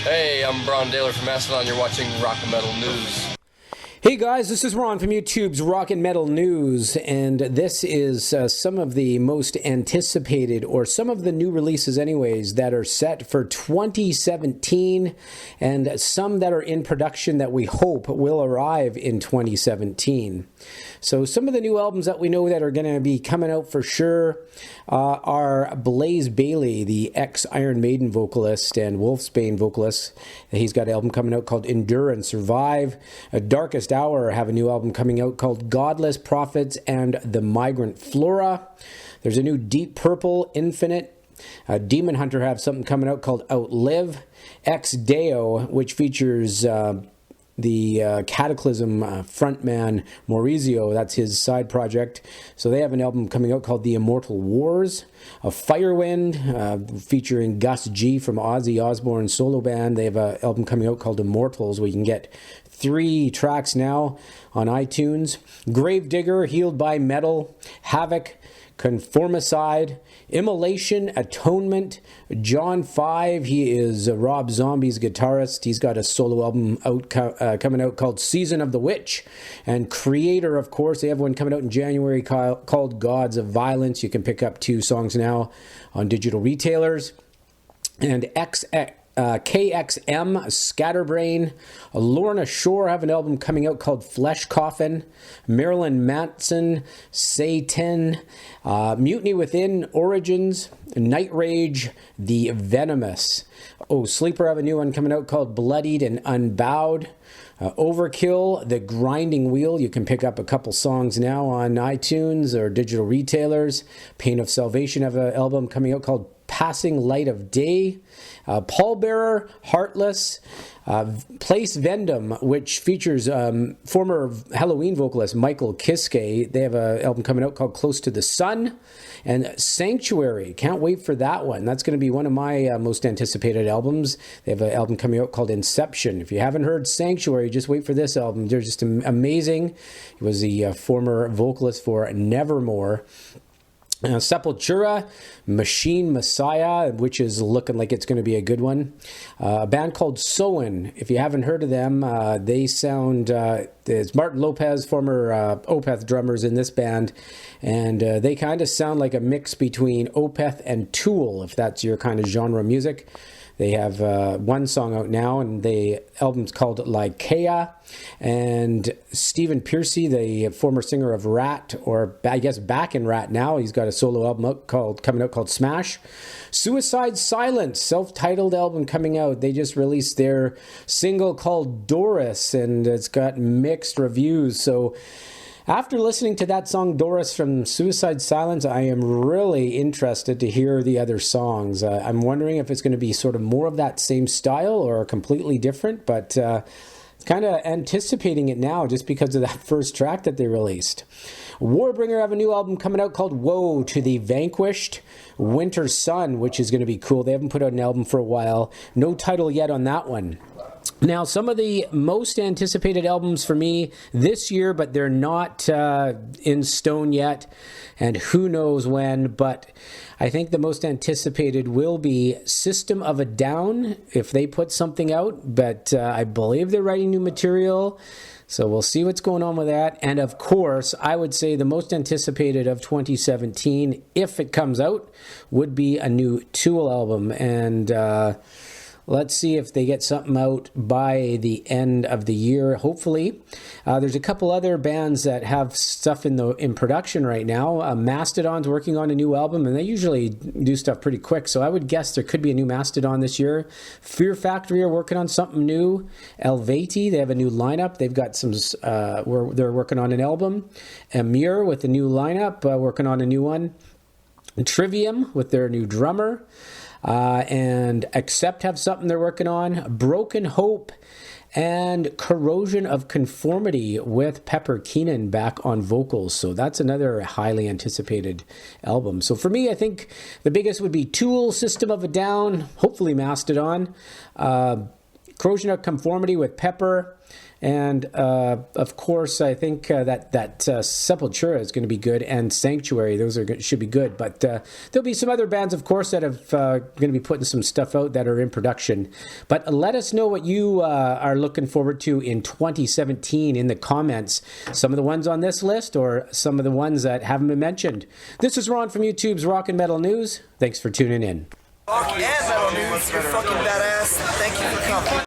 Hey, I'm Brown Daler from Mastodon. You're watching Rock and Metal News. Hey guys, this is Ron from YouTube's Rock and Metal News, and this is some of the most anticipated, or some of the new releases anyways, that are set for 2017, and some that are in production that we hope will arrive in 2017. So some of the new albums that we know that are going to be coming out for sure are Blayze Bayle, the ex-Iron Maiden vocalist and Wolfsbane vocalist. He's got an album coming out called Endure and Survive. Darkest Hour have a new album coming out called Godless, Prophets, and the Migrant Flora. There's a new Deep Purple, Infinite. Demon Hunter have something coming out called Outlive. Ex Deo, which features the Cataclysm frontman Maurizio. That's his side project. So they have an album coming out called The Immortal Wars. Firewind, featuring Gus G from Ozzy Osbourne's solo band. They have an album coming out called Immortals, where you can get 3 tracks now on iTunes. Gravedigger, Healed by Metal. Havok, Conformicide, Immolation, Atonement, John 5, he is Rob Zombie's guitarist. He's got a solo album out coming out called Season of the Witch. And Kreator, of course, they have one coming out in January called Gods of Violence. You can pick up 2 songs now on digital retailers. And KXM, Scatterbrain. Lorna Shore have an album coming out called Flesh Coffin. Marilyn, Manson, Satan. Mutiny Within, Origins. Nightrage, the Venomous. Sleeper have a new one coming out called Bloodied and Unbowed. Overkill, The Grinding Wheel. You can pick up a couple songs now on iTunes or digital retailers. Pain of Salvation have an album coming out called Passing Light of Day. Pallbearer, Heartless. Place Vendome, which features former Halloween vocalist Michael Kiske. They have an album coming out called Close to the Sun. And Sanctuary, can't wait for that one. That's going to be one of my most anticipated albums. They have an album coming out called Inception. If you haven't heard Sanctuary, just wait for this album. They're just amazing. He was the former vocalist for Nevermore. Sepultura, Machine Messiah, which is looking like it's going to be a good one. A band called SOAD. If you haven't heard of them, they sound... there's Martin Lopez, former Opeth drummers in this band, and they kind of sound like a mix between Opeth and Tool, if that's your kind of genre music. They have one song out now, and the album's called Lycaea. And Stephen Pearcy, the former singer of Rat, or I guess back in Rat now, he's got a solo album coming out called Smash. Suicide Silence, self-titled album coming out. They just released their single called Doris, and it's got mixed reviews. So after listening to that song Doris from Suicide Silence, I am really interested to hear the other songs. I'm wondering if it's going to be sort of more of that same style or completely different, but kind of anticipating it now just because of that first track that they released. Warbringer have a new album coming out called Woe to the Vanquished. Winter Sun, which is going to be cool. They haven't put out an album for a while. No title yet on that one. Now, some of the most anticipated albums for me this year, but they're not in stone yet, and who knows when, but I think the most anticipated will be System of a Down, if they put something out, but I believe they're writing new material, so we'll see what's going on with that. And of course, I would say the most anticipated of 2017, if it comes out, would be a new Tool album, and let's see if they get something out by the end of the year, hopefully. There's a couple other bands that have stuff in production right now. Mastodon's working on a new album, and they usually do stuff pretty quick, so I would guess there could be a new Mastodon this year. Fear Factory are working on something new. Elvati, they have a new lineup. They've got some, they're working on an album. Amir with a new lineup, working on a new one. Trivium with their new drummer. And Accept have something they're working on. Broken Hope and Corrosion of Conformity with Pepper Keenan back on vocals. So that's another highly anticipated album. So for me, I think the biggest would be Tool, System of a Down, hopefully Mastodon. Corrosion of Conformity with Pepper. And, of course, I think that Sepultura is going to be good, and Sanctuary. Those should be good. But there'll be some other bands, of course, that have going to be putting some stuff out that are in production. But let us know what you are looking forward to in 2017 in the comments. Some of the ones on this list or some of the ones that haven't been mentioned. This is Ron from YouTube's Rock and Metal News. Thanks for tuning in. Rock and Metal News, you're fucking badass. Thank you for coming.